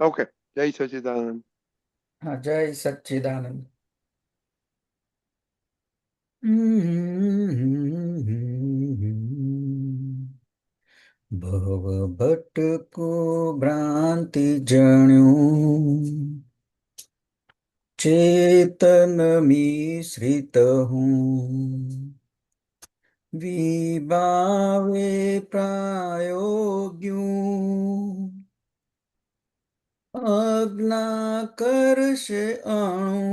Okay. જય સચિદાનંદ. હા, જય સચ્ચિદાનંદ. ભવ ભટકો ભ્રાંતિ જણ્યું, ચેતન મિશ્રિત હું, વિભાવે પ્રાયોગ્યું, અજ્ઞા કરશે અણુ,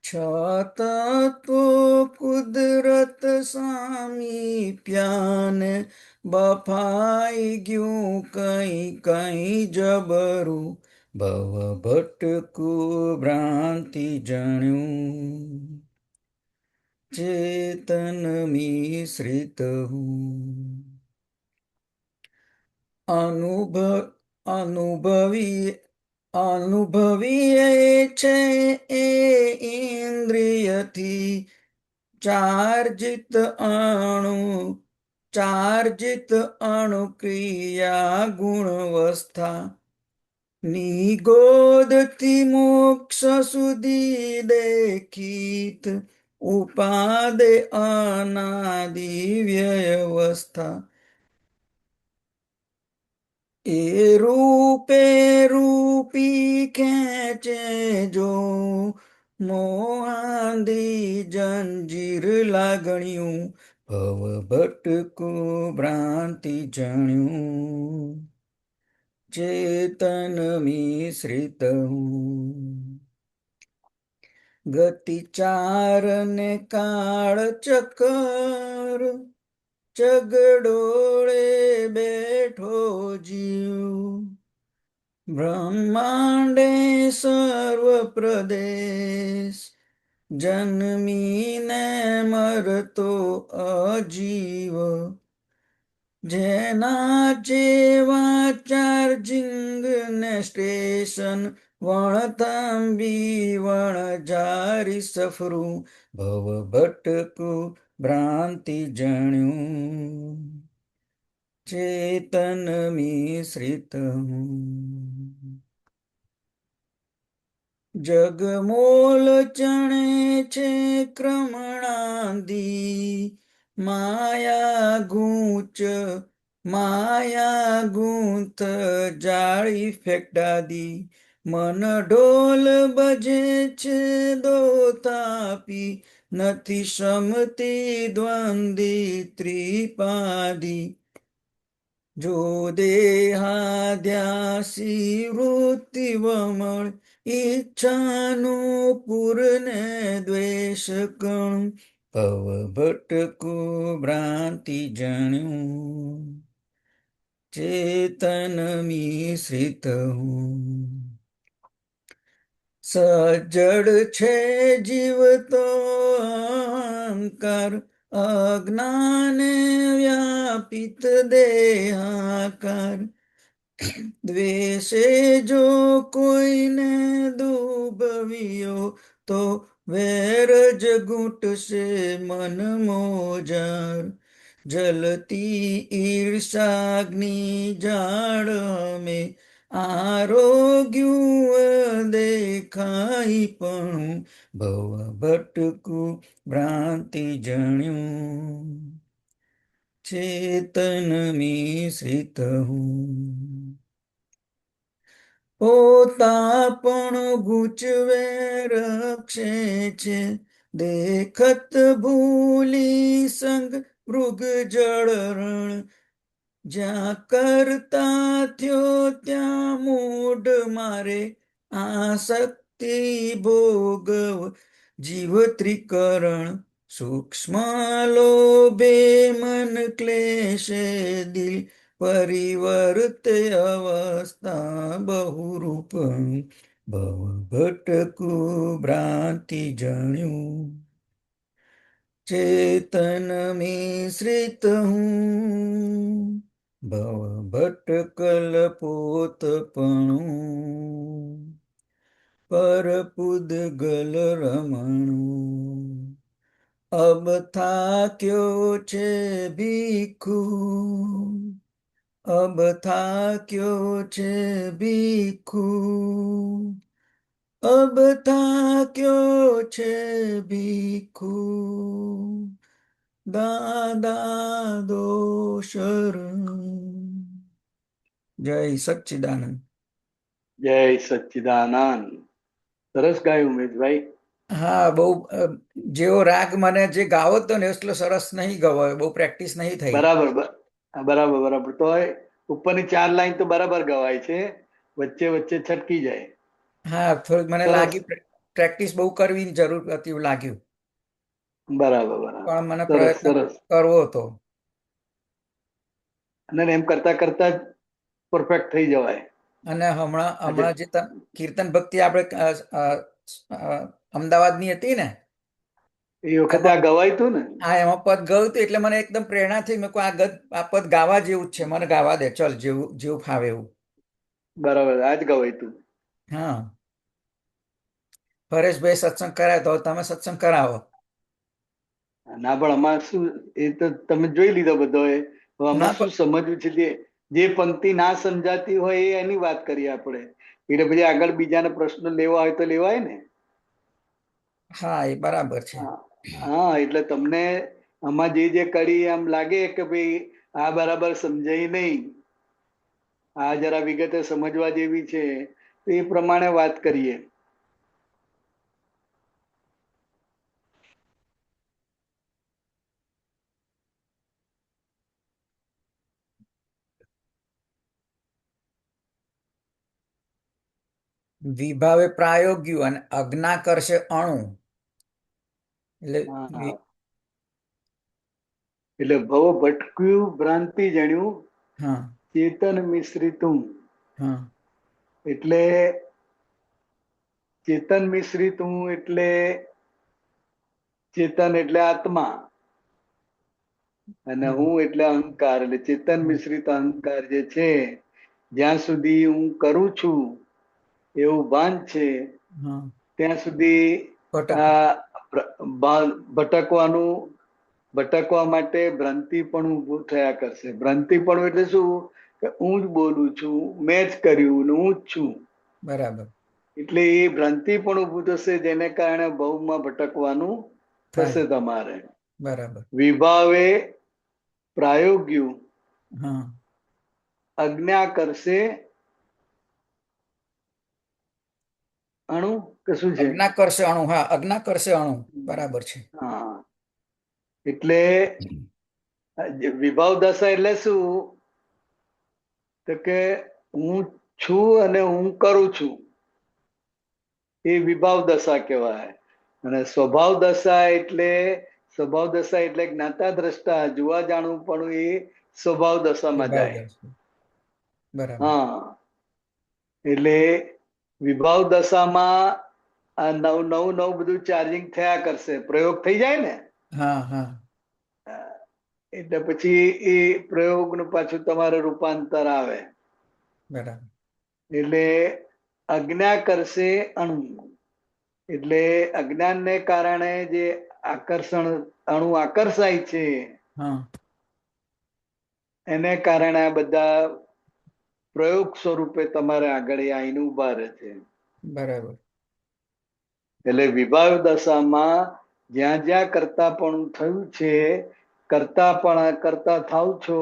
છતત્વો કુદરત સામી પ્યાને, બફાઈ ગયું કઈ કઈ જબરું, ભવ ભટકું ભ્રાંતિ જણ્યું, ચેતન મિશ્રિત હું. અનુભવી અનુભવીએ છે એ ઇન્દ્રિયથી, ચાર્જિત અણુ ચાર્જિત અણુક્રિયા ગુણવસ્થા, નિગોદથી મોક્ષ સુધી દેખિત, ઉપાદે અનાદિ વ્યવસ્થા, એ રૂપે રૂપી ખેંચે જો, મોહાંધી જંજીર લાગણ્યું, ભવ ભટકું ભ્રાંતિ જણ્યું, ચેતન મિશ્રિત હું. ગતિ ચાર ને કાળ ચક્કર, ચગડોળે બેઠો જીવ, બ્રહ્માંડે સર્વ પ્રદેશ, જન્મીને મરતો અજીવ, જેના જેવા ચાર્જિંગ ને સ્ટેશન, વણથંભી વણજારી સફરું, ભવ ભટકું ભ્રાંતિ જણ્યું, ચેતન મિશ્રિત હું. જગમોલ ચણે છે ક્રમણાંધી, માયા ગૂંથ જાળી ફેકડાદી, મન ઢોલ બજે છે દોતાપી, નથી શમતી દ્વંદી ત્રિપાદી, જો દેહાધ્યાસી વૃત્તિ વમળ, ઈચ્છાનું પૂરને દ્વેષ કણું, ભવ ભટકું ભ્રાંતિ જણ્યું, ચેતન મિશ્રિત હું. સજ્જડ છે જીવતો અહંકાર, અજ્ઞાને વ્યાપિત દેહાકાર, દ્વેષે જો કોઈને દુભવ્યો, તો વેર જ ઘૂંટશે મન મોજાર, જલતી ઈર્ષાગ્નિ જાળ અમે, આરોગ્યું દેખાઈ પણ, ભવ ભટકું ભ્રાંતિ જણ્યું, ચેતન મિશ્રિત હું. પોતાપણ ગૂંચવે રક્ષે છે, દેખત ભૂલી સંગ મૃગ જળરણ, જ્યાં કરતા થયો ત્યાં મૂઢ મારે, આસક્તિ ભોગવ જીવ ત્રિકરણ, સૂક્ષ્મ લોભે મન ક્લેશે દિલ, પરિવર્તે અવસ્થા બહુરૂપ, ભવ ભટકું ભ્રાંતિ જણ્યું, ચેતન મિશ્રિત હું. ભવ ભટકલ પોતપણું, પર પૂદગલ રમણું, અબ થાક્યો છે ભીખુ, અબ થાક્યો છે ભીખુ, અબ થાક્યો છે ભીખુ, દાદા દો શરણ. જય સચ્ચિદાનંદ. જય સચ્ચિદાનંદ. સરસ ગાયું ઉમેશભાઈ. હા, બહુ જેવો રાગ મને જે ગાવો હતો ને એટલો સરસ નહીં ગવાયો, બહુ પ્રેક્ટિસ નહીં થઈ. બરાબર બરાબર તો ઉપરની 4 લાઈન તો બરાબર ગવાય છે, વચ્ચે વચ્ચે છટકી જાય. હા, થોડુંક મને સરસ. લાગ્યું પ્રેક્ટિસ બહુ કરવી જરૂર હતી એવું લાગ્યું, બરાબર પણ મને સરસ પ્રયત્ન સરસ. કરવો હતો. અને એમ કરતા કરતા જ પરફેક્ટ થઈ જવાય. અને હમણાં જે કીર્તન ભક્તિ આપણે અમદાવાદની હતી ને, એ વખતે આ ગવાય તું ને. હા, એમાં પદ ગયું હતું એટલે મને એકદમ પ્રેરણા થઈ. મેં કહ્યું આ પદ ગાવા જેવું જ છે, મને ગાવા દે, ચલ જેવું ફાવે એવું. બરાબર, આ જ ગવાય તું. હા, પરેશભાઈ સત્સંગ કરાય તો તમે સત્સંગ કરાવો. ના, પણ આમાં શું, એ તો તમે જોઈ લીધો બધો. હવે ના આમાં શું સમજવું છે, જે પંક્તિ ના સમજાતી હોય એની વાત કરીએ આપણે. એટલે પછી આગળ બીજાને પ્રશ્ન લેવા હોય તો લેવાય ને. હા, એ બરાબર છે. હા, એટલે તમને આમાં જે કરી આમ લાગે કે ભાઈ આ બરાબર સમજાય નહીં, આ જરા વિગતે સમજવા જેવી છે, તો એ પ્રમાણે વાત કરીએ. વિભાવે પ્રાયોગ્યું અને અજ્ઞા કરશે અણુ. હા, એટલે ભવ ભટક્યું ભ્રાંતિ જણ્યું, હા, ચેતન મિશ્રિતું. હા, એટલે ચેતન મિશ્રિતું એટલે ચેતન એટલે આત્મા અને હું એટલે અહંકાર. એટલે ચેતન મિશ્રિત અહંકાર જે છે, જ્યાં સુધી હું કરું છું એવું ભાન છે, હા, ત્યાં સુધી આ ભટકવા માટે ભ્રાંતિ પણ ઊભું થયા કરશે. ભ્રાંતિ પણ એટલે શું, કે હું જ બોલું છું, મેં જ કર્યું ને હું જ છું. બરાબર. એટલે એ ભ્રાંતિ પણ ઊભું થશે, જેને કારણે ભવમાં ભટકવાનું થશે તમારે. બરાબર. વિભાવે પ્રાયોગ્યું, હા, અજ્ઞા કરશે અણુ કે શું છે? અજ્ઞા કરશે અણુ. હા, અજ્ઞા કરશે અણુ, બરાબર છે. હા, એટલે વિભાવ દશા એટલે શું, તો કે હું છું અને હું કરું છું, એ વિભાવ દશા કહેવાય. અને સ્વભાવ દશા એટલે જ્ઞાતા દ્રષ્ટા જોવા જાણવું પણ એ સ્વભાવ દશામાં જાય. બરાબર. હા, એટલે વિભાવ દશામાં આ નવું બધું ચાર્જિંગ થયા કરશે, પ્રયોગ થઈ જાય ને. હા, હા, એટલે પછી એ પ્રયોગનું પાછું તમારે રૂપાંતર આવે. બરાબર. એટલે અજ્ઞા કરશે અણુ. એટલે અજ્ઞાનને કારણે જે અણુ આકર્ષાય છે, હા, એને કારણે આ બધા પ્રયોગ સ્વરૂપે તમારે આગળ આવીને ઉભા રહે છે. બરાબર. એટલે વિભાવ દશામાં જ્યાં જ્યાં કર્તાપણું થયું છે, કરતા થાવ છો,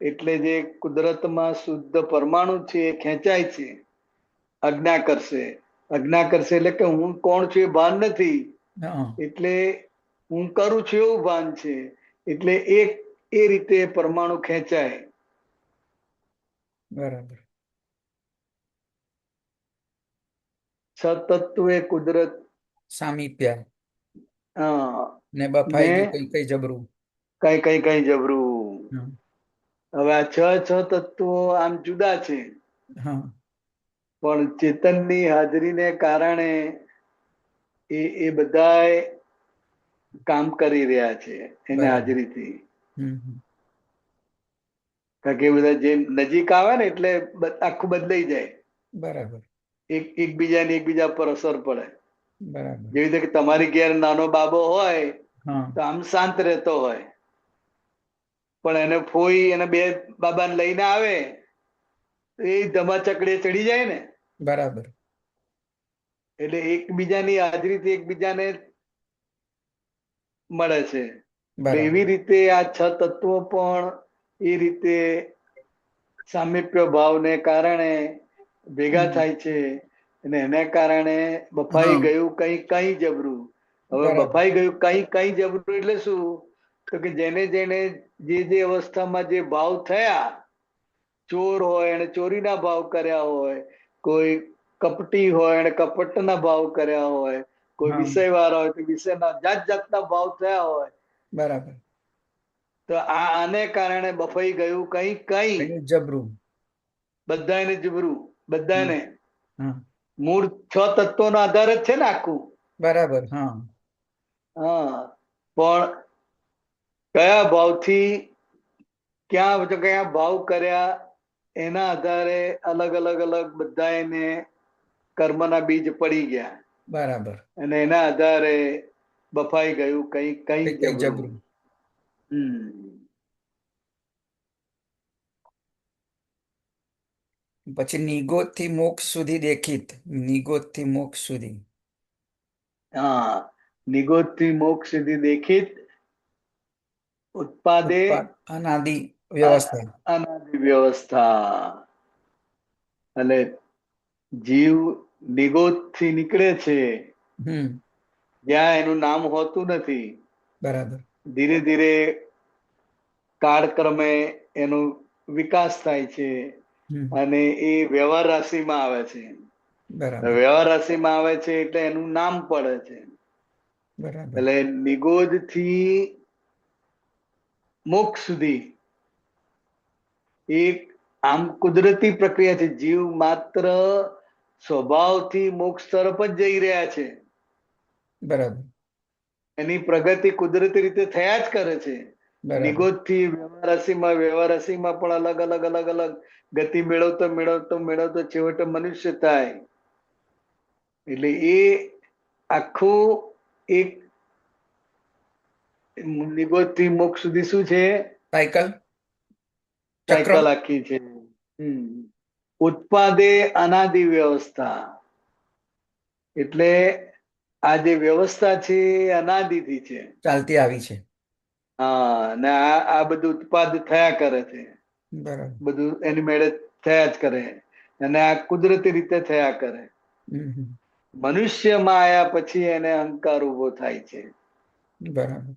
એટલે જે કુદરતમાં શુદ્ધ પરમાણુ છે એ ખેંચાય છે. અજ્ઞા કરશે એટલે કે હું કોણ છું એ ભાન નથી, હા, એટલે હું કરું છું એવું ભાન છે. એટલે એ રીતે પરમાણુ ખેંચાય. બરાબર. છ તત્વ એ કુદરત સામીપ્યા ને ને બફાઈ ગયું કઈ જબરું. કઈ જબરું. હવે આ છ તત્વો આમ જુદા છે, હા, પણ ચેતનની હાજરીને કારણે એ બધા કામ કરી રહ્યા છે એને બરાબર. હાજરીથી. હમ. કારણ કે બધા જે નજીક આવે ને એટલે આખું બદલાઈ જાય. બરાબર. એકબીજા પર અસર પડે. બરાબર. જેવી રીતે કે તમારી ઘેર નાનો બાબો હોય હા, તો આમ શાંત રહેતો હોય, પણ એને ફોઈ અને બે બાબાને લઈને આવે તો એ ધમાચકડીએ ચડી જાય ને. બરાબર એટલે એકબીજાની હાજરીથી એકબીજાને મળે છે. એટલે બરાબર એવી રીતે આ 6 તત્વો પણ એ રીતે સામીપ્ય ભાવને કારણે ભેગા થાય છે અને એના કારણે બફાઈ હા ગયું કઈ કઈ જબરું. હવે બરાબર બફાઈ ગયું કઈ કઈ જબરું એટલે શું? તો કે જેને જેને જે અવસ્થામાં જે ભાવ થયા, ચોર હોય એને ચોરીના ભાવ કર્યા હોય, કોઈ કપટી હોય એને કપટના ભાવ કર્યા હોય, કોઈ હા વિષયવાળા હોય તો વિષયના જાત જાતના ભાવ થયા હોય, બરાબર તો આને કારણે બફાઈ ગયું કઈ કઈ કઈ જબરું. બધાને જબરું. હા બધાને હા મૂળ 6 તત્વોનો આધાર જ છે ને આખું. બરાબર હા હા, પણ કયા ભાવથી કયા ભાવ કર્યા એના આધારે અલગ અલગ અલગ બધા એને કર્મના બીજ પડી ગયા બરાબર અને એના આધારે બફાઈ ગયું કઈ કઈ કઈ જબરું. જબરું. પછી નિગોદ થી મોક્ષ સુધી દેખિત. નિગોદ થી મોક્ષ સુધી. હા, નિગોદ થી મોક્ષ સુધી દેખિત ઉત્પાદે ઉત્પાદ અનાદિ વ્યવસ્થા. અનાદિ વ્યવસ્થા. એટલે જીવ નિગોદ થી નીકળે છે હમ જ્યાં એનું નામ હોતું નથી. બરાબર ધીરે ધીરે કાળક્રમે એનો વિકાસ થાય છે હમ અને એ વ્યવહાર રાશિમાં આવે છે. બરાબર વ્યવહાર રાશિમાં આવે છે એટલે એનું નામ પડે છે. બરાબર એટલે નિગોદ થી મોક્ષ સુધી એક આમ કુદરતી પ્રક્રિયા છે. જીવ માત્ર સ્વભાવથી મોક્ષ તરફ જ જઈ રહ્યા છે. બરાબર એની પ્રગતિ કુદરતી રીતે થયા જ કરે છે. બરાબર નિગોદ થી વ્યવહાર રાશિમાં પણ અલગ અલગ અલગ અલગ ગતિ મેળવતો મેળવતો મેળવતો છેવટે મનુષ્ય થાય. એટલે એ આખું એક નિગોદ થી મોક્ષ સુધી શું છે? સાયકલ ચક્ર. સાયકલ આખી છે. ઉત્પાદે અનાદિ વ્યવસ્થા. એટલે આ જે વ્યવસ્થા છે એ અનાદિથી છે. ચાલતી આવી છે. હા, ને આ બધું ઉત્પાદ થયા કરે છે. બરાબર બધું એની મેળે થયા જ કરે અને આ કુદરતી રીતે થયા કરે. હમ મનુષ્યમાં આયા પછી એને અહંકાર ઉભો થાય છે. બરાબર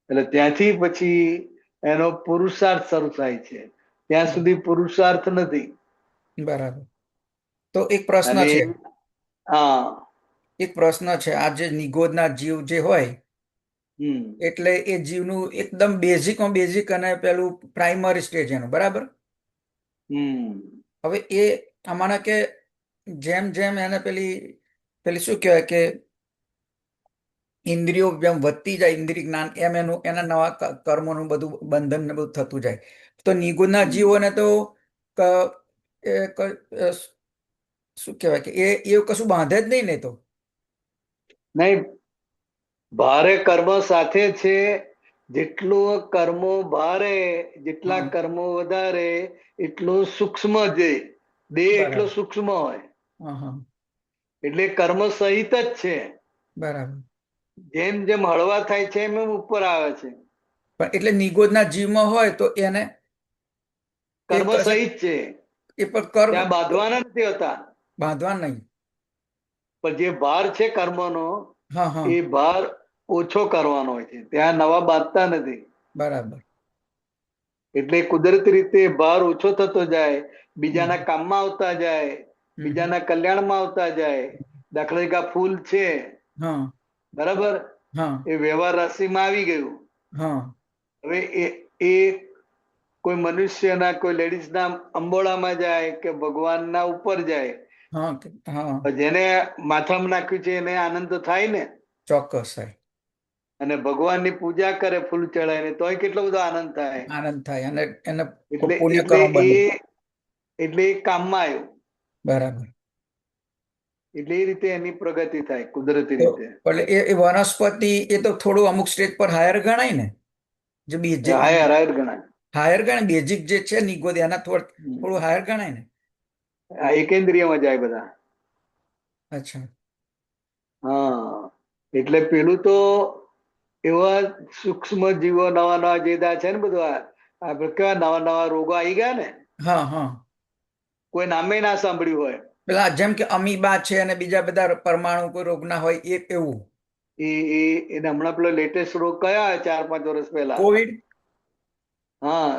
એટલે ત્યાંથી પછી એનો પુરુષાર્થ શરૂ થાય છે. ત્યાં સુધી પુરુષાર્થ નથી. બરાબર. તો એક પ્રશ્ન અને છે. હા એક પ્રશ્ન છે. આ જે નિગોદના જીવ જે હોય હમ એટલે એ જીવનું એકદમ બેઝિકમાં બેઝિક અને પેલું પ્રાઇમરી સ્ટેજ એનું બરાબર. હમ હવે એ આમાંના કે જેમ જેમ એને પેલી પેલી શું કહેવાય કે ઇન્દ્રિયો જેમ વધતી જાય ઇન્દ્રિય જ્ઞાન એમ એનું એના નવા કર્મોનું બધું બંધન ને બધું થતું જાય. તો નિગુણના જીવોને તો ક- શું કહેવાય કે એ કશું બાંધે જ નહીં ને તો. નહીં, ભારે કર્મ સાથે છે. જેટલું કર્મો ભારે જેટલા હા કર્મો વધારે એટલું સૂક્ષ્મ દેહ એટલો બરાબર સૂક્ષ્મ હોય. હા હા એટલે કર્મ સહિત જ છે. બરાબર. જેમ જેમ હળવા થાય છે એમ એમ ઉપર આવે છે. પણ એટલે નિગોદના જીવમાં હોય તો એને એ કર્મ કશે સહિત છે. એ પણ કર્મ ત્યાં બાંધવાના નથી હોતા. બાંધવા નહીં. પણ જે ભાર છે કર્મનો હા હા એ ભાર ઓછો કરવાનો હોય છે. ત્યાં નવા બાંધતા નથી. બરાબર. એટલે કુદરતી રીતે ભાર ઓછો થતો જાય, હમ બીજાના કામમાં આવતા જાય, હમ બીજાના કલ્યાણમાં આવતા જાય. દાખલા તરીકે આ ફૂલ છે હા બરાબર, હા એ વ્યવહાર રાશિમાં આવી ગયું. હા હવે એ કોઈ મનુષ્યના કોઈ લેડીઝના અંબોળામાં જાય કે ભગવાનના ઉપર જાય, હા હા જેને માથામાં નાખ્યું છે એને આનંદ તો થાય ને. ચોક્કસ થાય. અને ભગવાનની પૂજા કરે ફૂલ ચડાવીને તોય કેટલો બધો આનંદ થાય. આનંદ થાય અને એને એટલે પુણ્ય એટલે કર્મ એ બને. એટલે એ કામમાં આવ્યું. બરાબર. એટલે એ રીતે એની પ્રગતિ થાય કુદરતી તો રીતે. એટલે એ વનસ્પતિ એ તો થોડું અમુક સ્ટેજ પર હાયર ગણાય ને. જે બેઝિક હાયર ગણાય. હાયર ગણાય, બેઝિક જે છે નિગોદ એના થોડું હાયર ગણાય ને. આ એકેન્દ્રિયમાં જાય બધા. અચ્છા. હા, એટલે પેલું તો એવા સૂક્ષ્મ જીવો નવા નવા જે છે ને બધું આપણે કેવા નવા નવા રોગો આવી ગયા ને, હા હા. કોઈ નામે ના સાંભળ્યું હોય. પેલા જેમ કે અમીબા છે અને બીજા બધા પરમાણુ કોઈ રોગના હોય એવું. એને હમણાં પેલો લેટેસ્ટ રોગ કયા 4-5 વર્ષ પહેલા? કોવિડ. હા,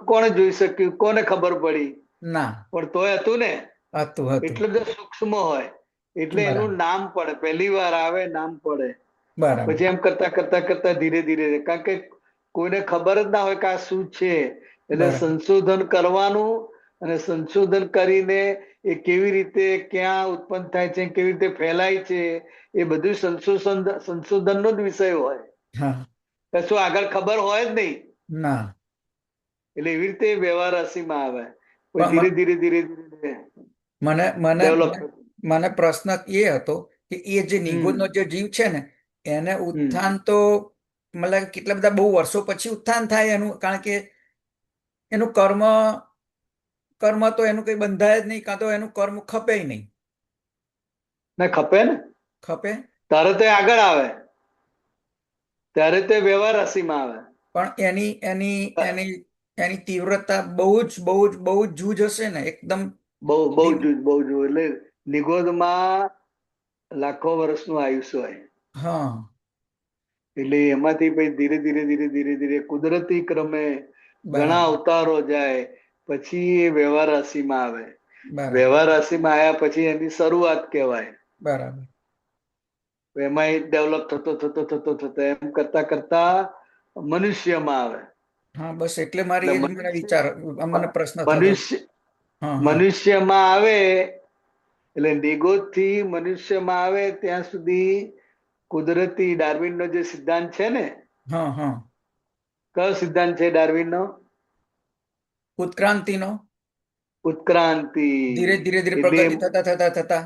કોણે જોઈ શક્યું, કોને ખબર પડી? ના. પણ તોય હતું ને. હતું એટલે તો સૂક્ષ્મ હોય એટલે એનું નામ પડે, પહેલી વાર આવે નામ પડે, બરાબર. પછી એમ કરતા કરતા કરતા ધીરે ધીરે, કારણ કે કોઈને ખબર જ ના હોય કે આ શું છે, એટલે સંશોધન કરવાનું અને સંશોધન કરીને એ કેવી રીતે ક્યાં ઉત્પન્ન થાય છે, કેવી રીતે ફેલાય છે, એ બધું સંશોધનનો જ વિષય હોય. કશું આગળ ખબર હોય જ નહીં. ના. એટલે એવી રીતે વ્યવહાર રાશિમાં આવે, ધીરે ધીરે ધીરે ધીરે મને પ્રશ્ન એ હતો કે એ જે નિગોદનો જે જીવ છે ને એને ઉત્થાન તો મતલબ કેટલા બધા બહુ વર્ષો પછી ઉત્થાન થાય એનું, કારણ કે એનું કર્મ તો એનું કઈ બંધાય જ નહીં, કાં તો એનું કર્મ ખપે નહીં. ના ખપે ને, ખપે તારે તે આગળ આવે, ત્યારે તે વ્યવહાર રાશિમાં આવે. પણ એની તીવ્રતા બહુ જ જૂજ હશે ને, એકદમ બહુ જૂજ. એટલે નિગોદમાં લાખો વર્ષનું આયુષ્ય હોય. હા. એટલે એમાંથી પછી ધીરે ધીરે ધીરે ધીરે ધીરે કુદરતી ક્રમે ઘણા અવતારો જાય, પછી એ વ્યવહાર રાશિમાં આવે. વ્યવહાર રાશિમાં આવ્યા પછી એની શરૂઆત કહેવાય. બરાબર. એમાં ડેવલપ થતો એમ કરતા કરતા મનુષ્યમાં આવે. હા, બસ એટલે મને પ્રશ્ન થતો. મનુષ્યમાં આવે એટલે નિગોદ થી મનુષ્યમાં આવે ત્યાં સુધી કુદરતી ડાર્વિન નો જે સિદ્ધાંત છે ને. કયો સિદ્ધાંત છે ડાર્વિન નો? ઉત્ક્રાંતિનો. ઉત્ક્રાંતિ. ધીરે ધીરે પ્રગતિ થતા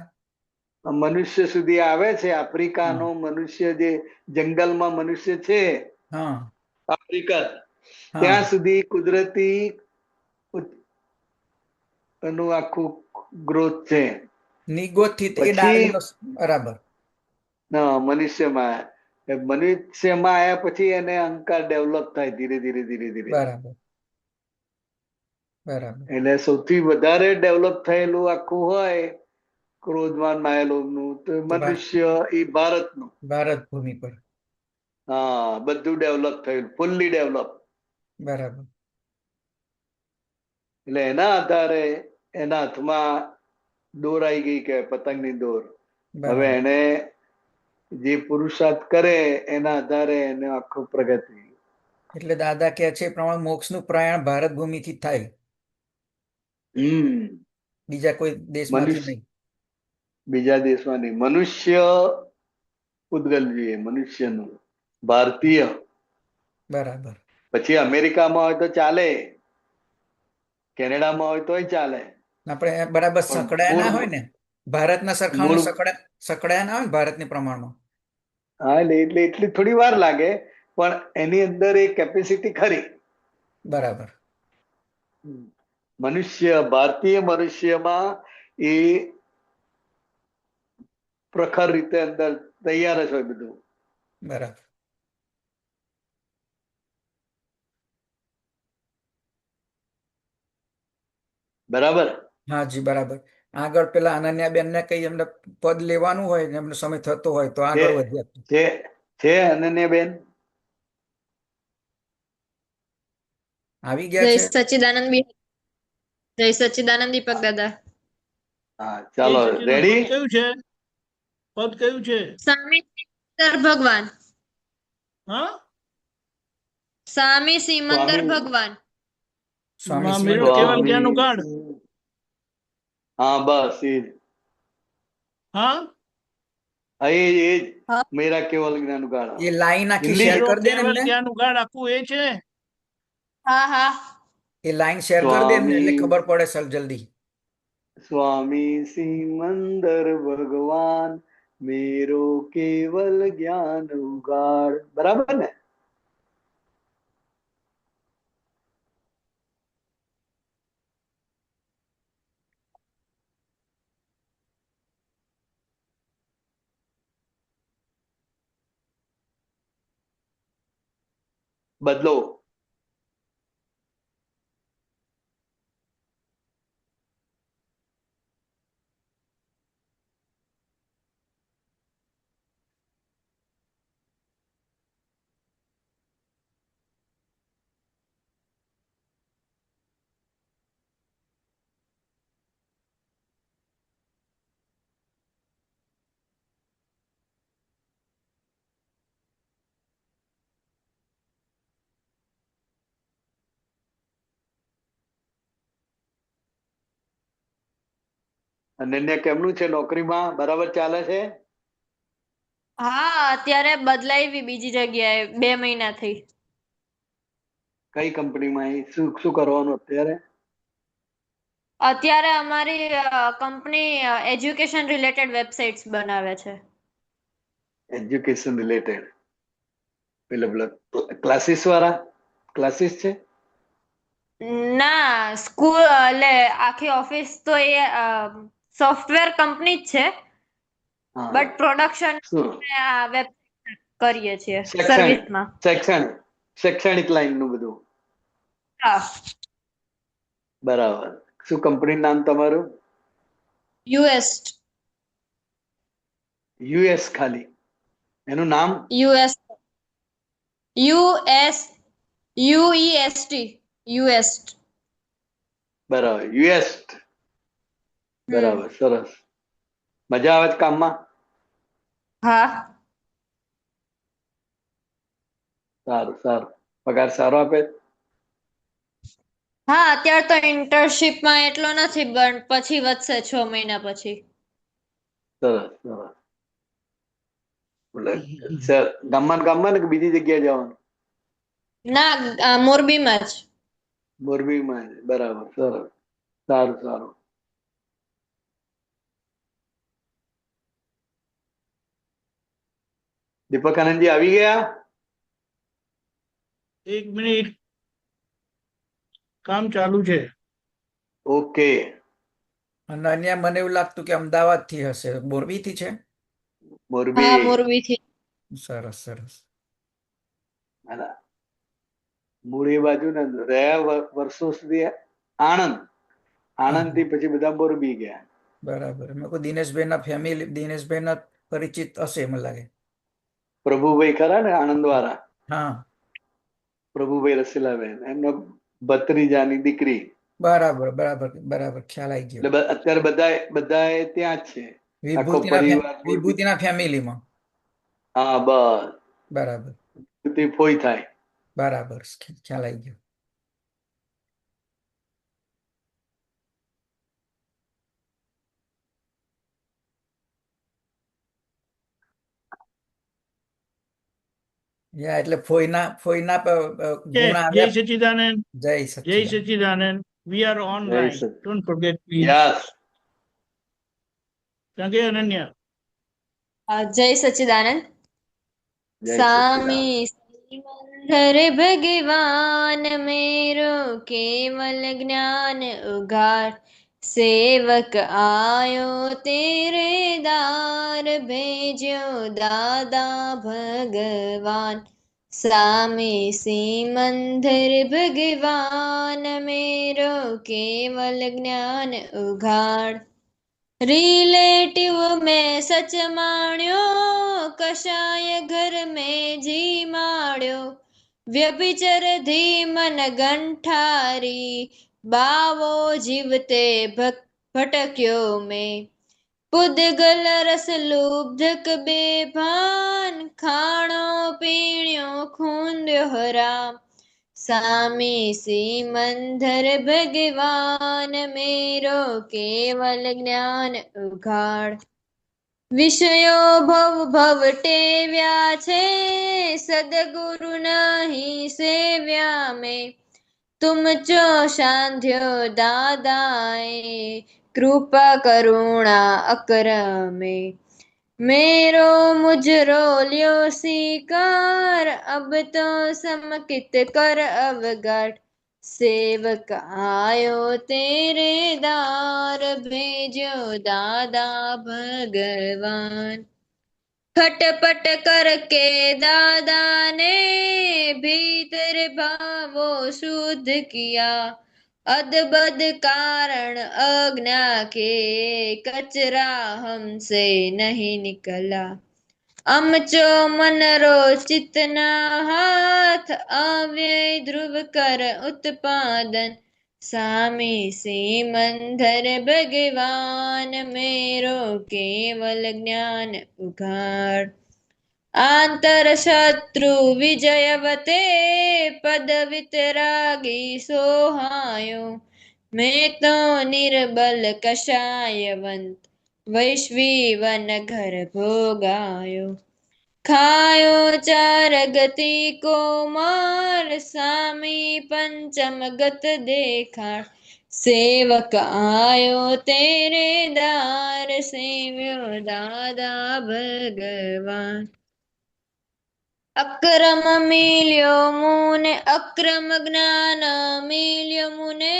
મનુષ્ય સુધી આવે છે. આફ્રિકાનો મનુષ્ય, જે જંગલમાં મનુષ્ય છે આફ્રિકા, ત્યાં સુધી કુદરતી એનું આખું ગ્રોથ છે. નિગોદ થી પછી બરાબર. મનુષ્યમાં આવ્યા પછી એને અહંકાર ડેવલપ થાય ધીરે ધીરે ધીરે ધીરે. બરાબર. એટલે સૌથી વધારે ડેવલપ થયેલું આખું હોય ક્રોધમાન માયાલોભનું તો મનુષ્ય એ ભારતનું. ભારત ભૂમિ પર. હા, બધું ડેવલપ થયું, ફુલ્લી ડેવલપ. બરાબર. એટલે એના આધારે એના હાથમાં દોર આવી ગઈ, કે પતંગની દોર. હવે એને જે પુરુષાર્થ કરે એના આધારે એને આખું પ્રગતિ. એટલે દાદા કે છે એ પ્રમાણે મોક્ષનું પ્રયાણ ભારત ભૂમિથી થાય. બીજા કોઈ દેશમાંથી નહીં. બીજા દેશમાં નહીં. મનુષ્ય પૂતગલ જોઈએ, મનુષ્યનું, ભારતીય. બરાબર. પછી અમેરિકામાં હોય તો ચાલે, કેનેડામાં હોય તોય ચાલે. આપણે બરાબર સકડાયા ના હોય ને, ભારતના સરખામણી સકડાયા ના હોય ને ભારતની પ્રમાણમાં. હા, એટલે એટલી થોડી વાર લાગે, પણ એની અંદર એ કેપેસિટી ખરી. બરાબર. ભારતીય મનુષ્યમાં એ પ્રખર રીતે અંદર તૈયાર જ હોય બધું. બરાબર. બરાબર. હા જી, બરાબર. આગળ પેલા અનન્યાબેન ને કઈ એમને પદ લેવાનું હોય ને એમનો સમય થતો હોય તો આગળ વધ્યા છે અનન્યાબેન આવી ગયા છે. જય સચ્ચિદાનંદ દીપક દાદા. હા, ચાલો રેડી. કયું છે પદ? કયું છે? સ્વામી ભગવાન. હા, સ્વામી સિમંદર ભગવાન. મેળો કેવલ જ્ઞાનનું કાર્ડ. હા, બસ એ જ. હા, એ મેરા કેવલ જ્ઞાન કાર્ડ. એ લાઈન આખી શેર કરી દે ને કેવલ એમને. જ્ઞાનનું કાર્ડ આખું એ છે. હા. એ લાઈન શેર કરી દે એમને એટલે ખબર પડે સર જલ્દી. સ્વામી સિમંદર ભગવાન મેરો કેવલ જ્ઞાન ઉગાડ. બરાબર ને? બદલો. અનન્યા કેમનું છે નોકરીમાં? બરાબર ચાલે છે? હા અત્યારે બદલાવી બીજી જગ્યાએ 2 મહિનાથી. કઈ કંપનીમાં? શું શું કરવાનું અત્યારે? અત્યારે અમારી કંપની એજ્યુકેશન રિલેટેડ વેબસાઇટ્સ બનાવે છે. Education related? પેલા ક્લાસીસ વાળા ક્લાસીસ છે? ના સ્કૂલ એટલે આખી ઓફિસ તો એ સોફ્ટવેર કંપની જ છે હા. બટ પ્રોડક્શન શું? વેબસાઇટ કરીએ છીએ શૈક્ષણિક સર્વિસમાં. શૈક્ષણિક લાઈન નું બધું? હા. બરાબર. શું કંપની નામ તમારું? યુએસ યુએસ ખાલી એનું નામ? US US U E S T US. બરાબર. યુએસ. બરાબર. સરસ. મજા આવે છે કામમાં? હા. સારું સારું. પગાર સારો આપે? હા અત્યારે તો ઇન્ટર્નશીપમાં એટલો નથી પણ પછી વધશે 6 મહિના પછી. સરસ સરસ. ગામમાં ને બીજી જગ્યાએ જવાનું? ના મોરબીમાં જ. મોરબીમાં. બરાબર. સરસ. સારું. દીપક આનંદજી આવી ગયા? 1 મિનિટ, કામ ચાલુ છે. ઓકે. અને અન્ય મને એવું લાગતું કે અમદાવાદ થી હશે, મોરબી થી છે? હા મોરબી. મોરબીથી. સરસ. મૂળ એ બાજુ ને રહ્યા વર્ષો સુધી આણંદ થી પછી બધા મોરબી ગયા. બરાબર. મેં કહ્યું દિનેશભાઈ ના પરિચિત હશે મને લાગે. પ્રભુભાઈ ખરા ને આણંદ વાળા? હા. પ્રભુભાઈ રસીલાબેન એમના ભત્રીજાની દીકરી. બરાબર. ખ્યાલ આવી ગયો. એટલે અત્યારે બધા ત્યાં જ છે. આખો પરિવાર વિભૂતિના ફેમિલીમાં. હા બસ. બરાબર. ફોઈ થાય. બરાબર. ખ્યાલ આવી ગયો. એટલે ફોઈના ગુણ જય આવ્યા. સચ્ચિદાનંદ. જય જય Sachchidanand. Sachchidanand. We are online. Don't forget please. Yes. ક્યાં ગઈ અનન્યા? જય સચ્ચિદાનંદ. જય स्वामी सिमंदर भगवान मेरो केवल ज्ञान उगार सेवक आयो तेरे दार भेजो दादा भगवान स्वामी सिमंदर भगवान मेरो केवल ज्ञान उगाड़ रिलेटिव में सच माण्यो कषाय घर में जी माण्यो व्यभिचर धीमन गंठारी बावो जीवते भटक्यो में पुद्गल रस लुब्धक बेभान खाणो पीण्यो खूंद्यो हराम स्वामी सिमंदर भगवान मेरो केवल ज्ञान उघाड़ विषयो भव टेव्या छे सदगुरु नहीं सेव्या में तुम चो शांध्यो दादाए कृपा करुणा अकरमे मेरो मुजरो लियो सीकार अब तो समकित कर अवगढ़ सेवक आयो तेरे दार भेजो दादा भगवान. खटपट करके दादा ने भीतर भावो शुद्ध किया, अदबद कारण अज्ञा के कचरा हमसे नहीं निकला। अमचो मनरो चितना हाथ अव्यय ध्रुव कर उत्पादन, स्वामी सिमंदर भगवान मेरो केवल ज्ञान उघाड़। आंतर शत्रु विजयवते पद वितरागी सोहायो, मैं तो निर्बल कषायवंत वैश्वी वन घर भोगायो। खायो चार गति को मार, स्वामी पंचम गत देखा, सेवक आयो तेरे दार, सेव्यो दादा भगवान। अक्रम मिल्यो मुने अक्रम ज्ञान मिल्यो मुने,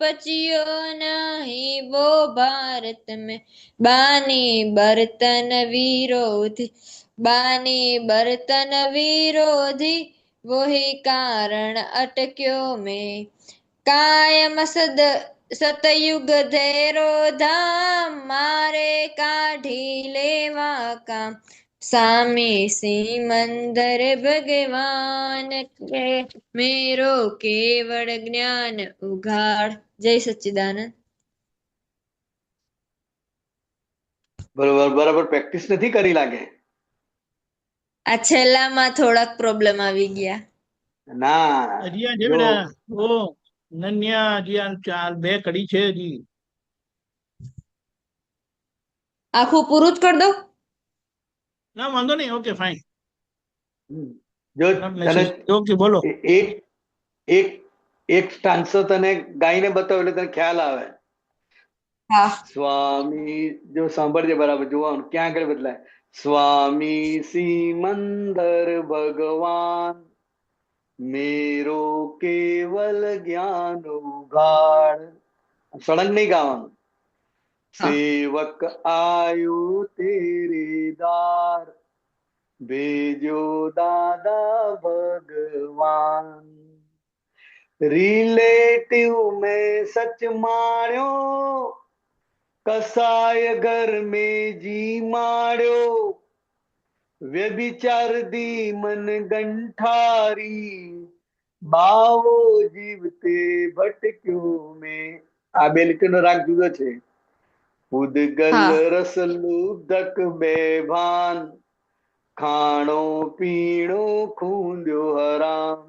पचियो नहीं वो भारत में बानी बर्तन विरोधी, बानी बर्तन विरोधी वही कारण अटक्यो में। कायम सतयुग धेरो धाम, मारे काढ़ी लेवा काम, स्वामी सिमंदर भगवान के मेरो केवल ज्ञान उघाड़। जय सच्चिदानंद। બરાબર પ્રેક્ટિસ નથી કરી લાગે? આ છેલ્લામાં થોડાક પ્રોબ્લેમ આવી ગયા. ના હજી આ છે જો બેટા ઓ નન્યા હજી આ ચાર બે કડી છે હજી. આખું પૂરું જ કરી દો. ના વાંધો નહીં, ઓકે ફાઇન. જો તને ઓકે બોલો. એક એક એક સ્ટાન્સો તને ગાઈને બતાવ એટલે તને ખ્યાલ આવે. હા સ્વામી જો સાંભળજે બરાબર, જોવાનું ક્યાં આગળ બદલાય. સ્વામી સિમંદર ભગવાન मेरो केवल ज्ञान उघाड़, सड़ंग नहीं गाવાનું. सेवक आयो तेरे दार, भेजो दादा भगवान। रिलेटिव में सच माण्यो, कसाय घर में जी माण्यो, व्यभिचार दी मन गंठारी, बावो जीवते भटक्यो में। આ બે લીટીનો રાગ જુદો છે. ઉદગલ રસ લુબ્ધક બેભાન, ખાણો પીણો ખૂંદ્યો હરામ,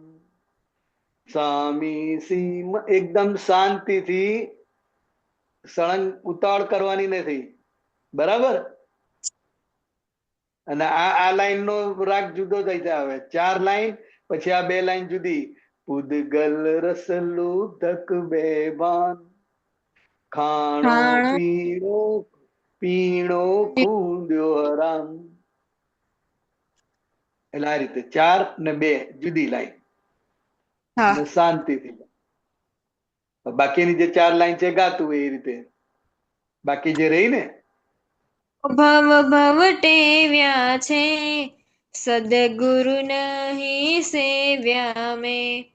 સ્વામી સીમ એકદમ શાંતિથી, સળંગ ઉતાવળ કરવાની નથી, બરાબર. અને આ લાઈન નો રાગ જુદો થઈ આવે. 4 લાઈન પછી આ 2 લાઈન જુદી. ઉદગલ રસલું ધક બેભાન, ખાણો પીણો પીણો ખૂંદ્યો હરામ. એટલે આ રીતે 4 ને 2 જુદી લાઈન, શાંતિથી. બાકીની જે 4 લાઈન છે ગાતું એ રીતે. બાકી જે રહી ને ભવ ભવ ટેવ્યા છે, સદગુરુ નહીં સેવ્યા મેં,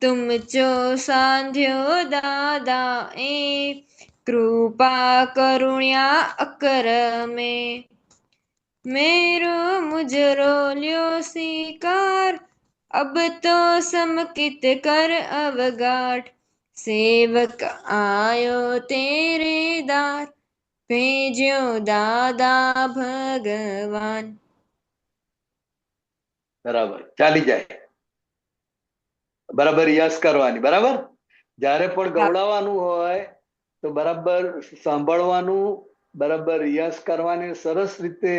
तुम जो सांध्यो दादा ए, कृपा करुण्या अकरमे, मेरो मुजरो ल्यो स्वीकार, अब तो समकित कर अवगाट, सेवक आयो तेरे दार, भेज्यो दादा भगवान। બરાબર ચાલી જાય. બરાબર યસ કરવાની. બરાબર જ્યારે પણ ગવડાવવાનું હોય તો બરાબર સાંભળવાનું, બરાબર યસ કરવાની. સરસ રીતે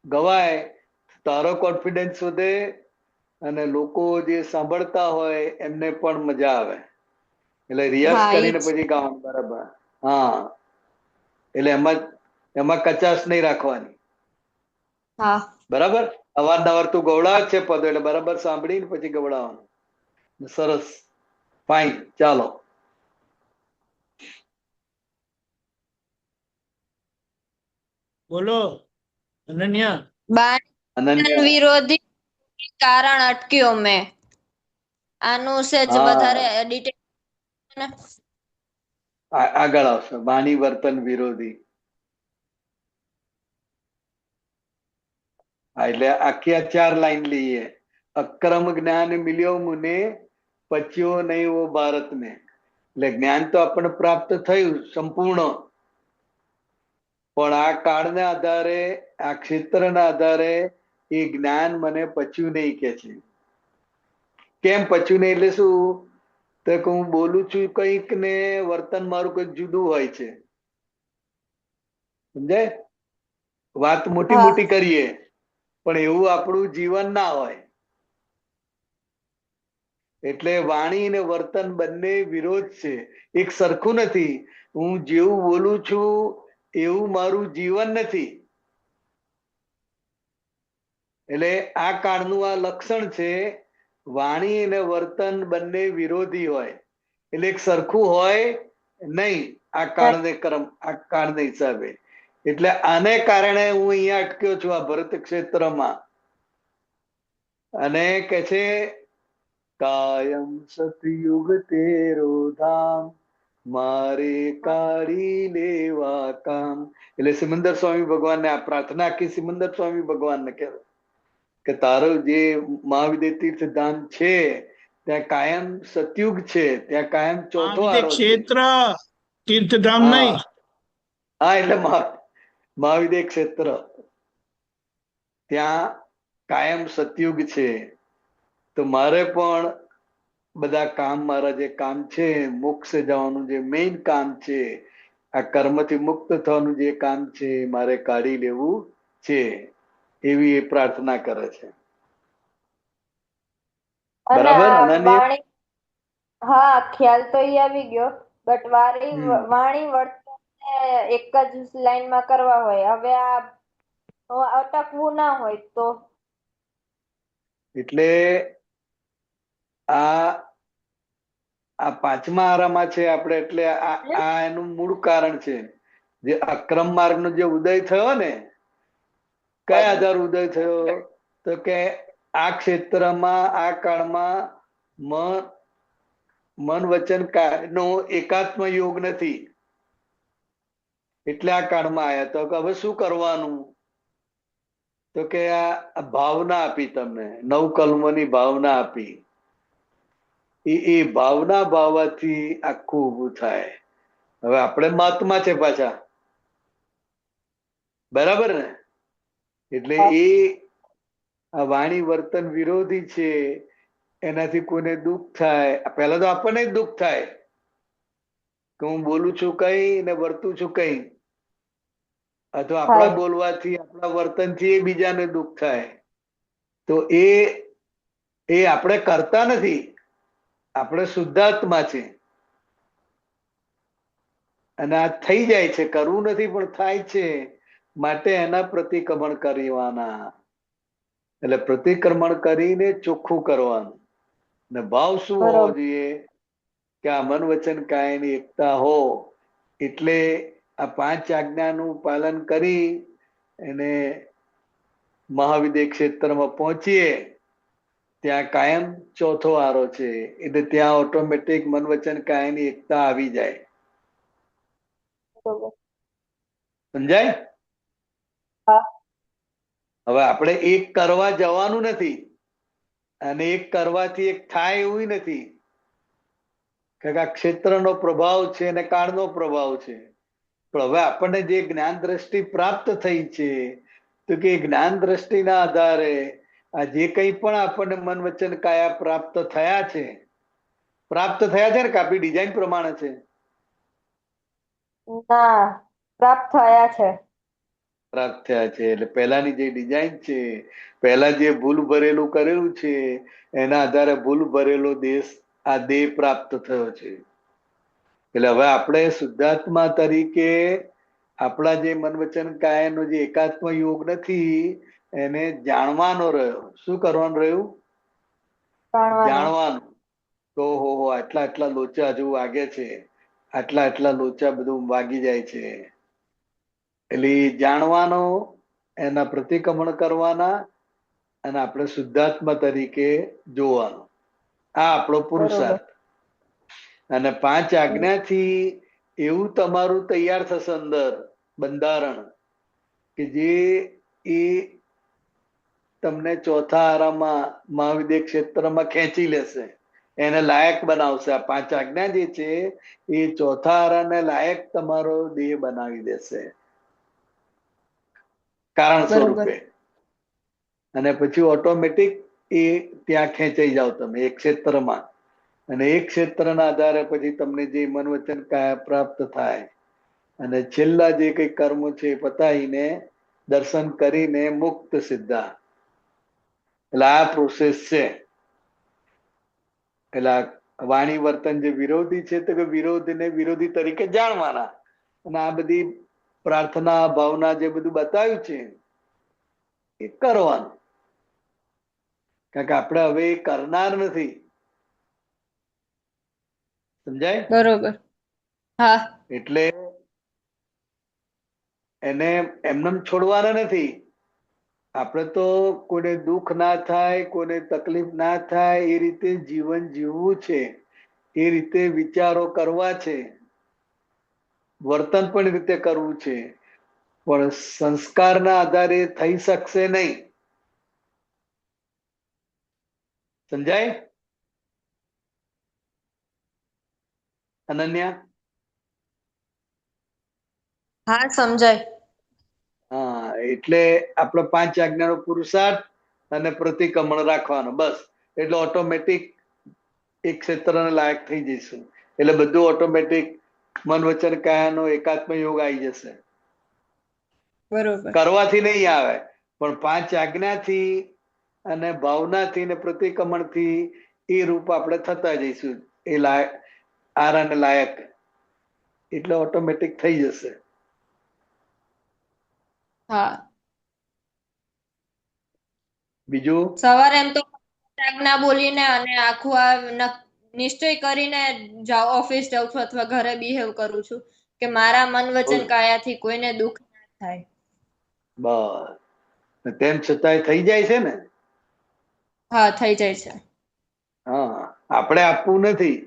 ગવાય, તારો કોન્ફિડન્સ વધે અને લોકો જે સાંભળતા હોય એમને પણ મજા આવે. એટલે રિયાઝ કરીને પછી ગાવાનું. બરાબર હા, એટલે એમાં કચાશ નહીં રાખવાની. બરાબર અવારનવાર તું ગવડાવે છે પદો, એટલે બરાબર સાંભળીને પછી ગવડાવવાનું. સરસ, ફાઇન, ચાલો. બોલો અનન્ય અનન્ય વિરોધી કારણ અટક્યો મેં. આનું સેજ હા. વધારે ડિટેલ. આગળ આવશે વાણી વર્તન વિરોધી. હા, એટલે આખી આ 4 લાઈન લઈએ. અક્રમ જ્ઞાન મિલ્યો મુને, પચ્યો નહીં વો ભારતને. એટલે જ્ઞાન તો આપણને પ્રાપ્ત થયું સંપૂર્ણ, પણ આ કાળના આધારે, આ ક્ષેત્રના આધારે એ જ્ઞાન મને પચ્યું નહીં કે છે. કેમ પચ્યું નહીં? એટલે શું? તો કે હું બોલું છું કંઈક ને વર્તન મારું કંઈક જુદું હોય છે. સમજાય? વાત મોટી હા. મોટી કરીએ પણ એવું આપણું જીવન ના હોય. એટલે વાણી અને વર્તન બંને વિરોધ છે, એક સરખું નથી. હું જેવું બોલું છું એવું મારું જીવન નથી. એટલે આ કાળનું આ લક્ષણ છે. વાણી અને વર્તન બંને વિરોધી હોય, એટલે એક સરખું હોય નહીં આ કાળને હિસાબે. એટલે આને કારણે હું અહીંયા અટક્યો છું આ ભરત ક્ષેત્રમાં. અને કે છે કાયમ સતયુગ તેરો ધામ, મારે કાઢી લેવા કામ. એટલે સિમંદર સ્વામી ભગવાનને આ પ્રાર્થના આખી સિમંદર સ્વામી ભગવાનને કહેવાય કે તારો જે મહાવિદ્ય તીર્થ ધામ છે ત્યાં કાયમ સતયુગ છે, ત્યાં કાયમ ચોથો આરો છે. ક્ષેત્ર તીર્થધામ નહીં. હા, એટલે મહાવિદ્ય ક્ષેત્ર ત્યાં કાયમ સતયુગ છે. તો મારે પણ બધા કામ, મારા જે કામ છે, મોક્ષ જવાનું જે મેઇન કામ છે, આ કર્મથી મુક્ત થવાનું જે કામ છે, મારે કાઢી લેવું છે. એવી એ પ્રાર્થના કરે છે. બરાબર? વાણી, હા, ખ્યાલ તો ઈ આવી ગયો, બટ વાણી વર્તન એક જ લાઈનમાં કરવા હોય. હવે આ અટકવું ના હોય તો? એટલે આ 5મા આરામાં છે આપણે. એટલે આ એનું મૂળ કારણ છે. જે અક્રમ માર્ગનો જે ઉદય થયો ને, કયા આધાર ઉદય થયો? તો કે આ ક્ષેત્રમાં, આ કાળમાં મન વચન કાયનો એકાત્મ યોગ નથી, એટલે આ કાળમાં આવ્યા. તો હવે શું કરવાનું? તો કે આ ભાવના આપી તમને, 9 કલમોની ભાવના આપી. એ ભાવના ભાવવાથી આખું ઊભું થાય. હવે આપણે મહાત્મા છે પાછા, બરાબર ને? એટલે એ આ વાણી વર્તન વિરોધી છે. એનાથી કોઈને દુઃખ થાય, પહેલા તો આપણને જ દુઃખ થાય કે હું બોલું છું કઈ ને વર્તું છું કઈ, અથવા આપણા બોલવાથી, આપણા વર્તનથી એ બીજાને દુઃખ થાય. તો એ આપણે કરતા નથી, આપણે શુદ્ધાત્મા છે. અને આ થઈ જાય છે, કરવું નથી પણ થાય છે. માટે એના પ્રતિક્રમણ કરવાના. એટલે પ્રતિક્રમણ કરીને ચોખ્ખું કરવાનું. ને ભાવ શું હોવો જોઈએ? કે આ મન વચન કાયની એકતા હો. એટલે આ 5 આજ્ઞાનું પાલન કરી અને મહાવિદ્ય ક્ષેત્રમાં પહોંચીએ ત્યાં કાયમ ચોથો આરો છે. એટલે ત્યાં ઓટોમેટિક મન વચન કાયની એકતા આવી જાય. સમજાય? હવે આપણે એક કરવા જવાનું નથી, અને એક કરવાથી એક થાય એવું નથી. કે આ ક્ષેત્રનો પ્રભાવ છે અને કાળનો પ્રભાવ છે. પણ હવે આપણને જે જ્ઞાન દ્રષ્ટિ પ્રાપ્ત થઈ છે, તો કે જ્ઞાન દ્રષ્ટિના આધારે આ જે કંઈ પણ આપણને મન વચન કાયા પ્રાપ્ત થયા છે ને, કાપી ડિઝાઇન પ્રમાણે છે? ના, પ્રાપ્ત થયા છે. પ્રાપ્ત થયા છે. એટલે પહેલાની જે ડિઝાઇન છે, પહેલા જે ભૂલ ભરેલું કરેલું છે, એના આધારે ભૂલ ભરેલો આ દેહ પ્રાપ્ત થયો છે. એટલે હવે આપણે શુદ્ધાત્મા તરીકે આપણા જે મન વચન કાયાનો જે એકાત્મ યોગ નથી, એને જાણવાનો રહ્યો. શું કરવાનું રહ્યું? જાણવાનું. તો આટલા લોચા હજુ વાગે છે, આટલા લોચા બધું વાગી જાય છે. એટલે જાણવાનો એના પ્રતિક્રમણ કરવાના અને આપણે શુદ્ધાત્મા તરીકે જોવાનું. આ આપણો પુરુષાર્થ. અને 5 આજ્ઞાથી એવું તમારું તૈયાર થશે અંદર બંધારણ કે જે એ તમને ચોથા આરામાં મહાવિદ્ય ક્ષેત્રમાં ખેંચી લેશે, એને લાયક બનાવશે. આ 5 આજ્ઞા જે છે એ ચોથા આરાને લાયક તમારો દેહ બનાવી દેશે કારણ સ્વરૂપે. અને પછી ઓટોમેટિક એ ત્યાં ખેંચાઈ જાવ તમે એક ક્ષેત્રમાં, અને એક ક્ષેત્રના આધારે પછી તમને જે મન વચન કાયા પ્રાપ્ત થાય, અને છેલ્લા જે કઈ કર્મો છે એ પતાવીને દર્શન કરીને મુક્ત સિદ્ધા. એટલે આ પ્રોસેસ છે. એટલે વાણી વર્તન જે વિરોધી છે તો કે વિરોધીને વિરોધી તરીકે જાણવાના, અને આ બધી પ્રાર્થના ભાવના જે બધું બતાવ્યું છે એ કરવાનું. કારણ કે આપણે હવે કરનાર નથી. સમજાય? બરોબર. હા. એટલે એને એમને છોડવાના નથી. આપણે તો કોઈને દુઃખ ના થાય, કોઈને તકલીફ ના થાય એ રીતે જીવન જીવવું છે, એ રીતે વિચારો કરવા છે, વર્તન પણ એ રીતે કરવું છે. પણ સંસ્કારના આધારે થઈ શકશે નહીં. સમજાય અનન્યા? હા, સમજાય. હા, એટલે આપણે 5 આજ્ઞાનો પુરુષાર્થ અને પ્રતિક્રમણ રાખવાનો, બસ. એટલે ઓટોમેટિક એક ક્ષેત્રને લાયક થઈ જઈશું. એટલે બધું ઓટોમેટિક મન વચન કાયાનો એકાત્મ યોગ આવી જશે. બરોબર. કરવાથી નહીં આવે, પણ 5 આજ્ઞાથી અને ભાવનાથી ને પ્રતિક્રમણથી એ રૂપ આપણે થતા જઈશું. એ લાયક આરાને લાયક, એટલે ઓટોમેટિક થઈ જશે. હા. બીજું સવારે એમ તો આજ્ઞા બોલીને અને આખું આ નિશ્ચય કરીને જાઓ, ઓફિસ જાઉં છું અથવા ઘરે બિહેવ કરું છું કે મારા મન વચન કાયાથી કોઈને દુઃખ ના થાય. બસ તેમ છતાંય થઈ જાય છે ને. હા, થઈ જાય છે. હા, આપણે આપવું નથી,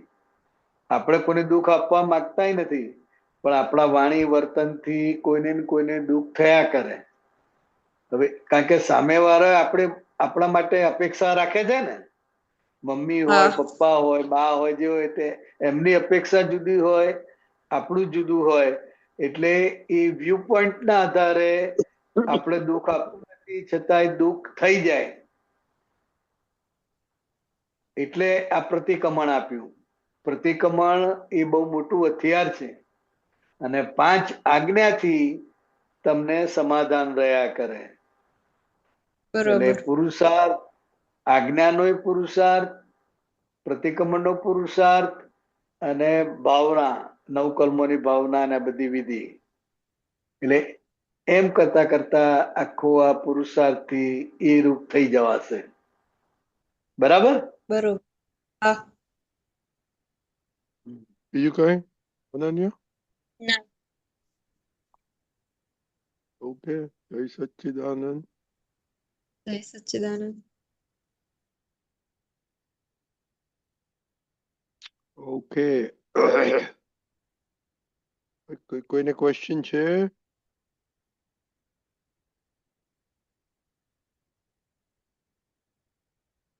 આપણે કોઈને દુઃખ આપવા માંગતા નથી, પણ આપણા વાણી વર્તનથી કોઈને ને કોઈને દુઃખ થયા કરે. હવે કારણ કે સામેવાળા આપણે આપણા માટે અપેક્ષા રાખે છે ને. મમ્મી હોય, પપ્પા હોય, બા હોય, જે હોય તે એમની અપેક્ષા જુદી હોય, આપણું જુદું હોય. એટલે એ વ્યૂ પોઈન્ટના આધારે આપણે દુઃખ આપવું નથી, છતાંય દુઃખ થઈ જાય. એટલે આ પ્રતિક્રમણ આપ્યું. પ્રતિક્રમણ એ બહુ મોટું હથિયાર છે, અને 5 આજ્ઞાથી તમને સમાધાન રહ્યા કરે. એટલે પુરુષાર્થ, આજ્ઞાનો પુરુષાર્થ, પ્રતિક્રમણનો પુરુષાર્થ અને ભાવના, 9 કર્મોની ભાવના અને બધી વિધિ. એટલે એમ કરતા કરતા આખો આ પુરુષાર્થથી એ રૂપ થઈ જવાશે. બરાબર? બરોબર. હા. બીજું કઈ અનન્યા? ના. ઓકે, જય સચ્ચિદાનંદ. જય સચ્ચિદાનંદ. ઓકે. કોઈને ક્વેશ્ચન છે?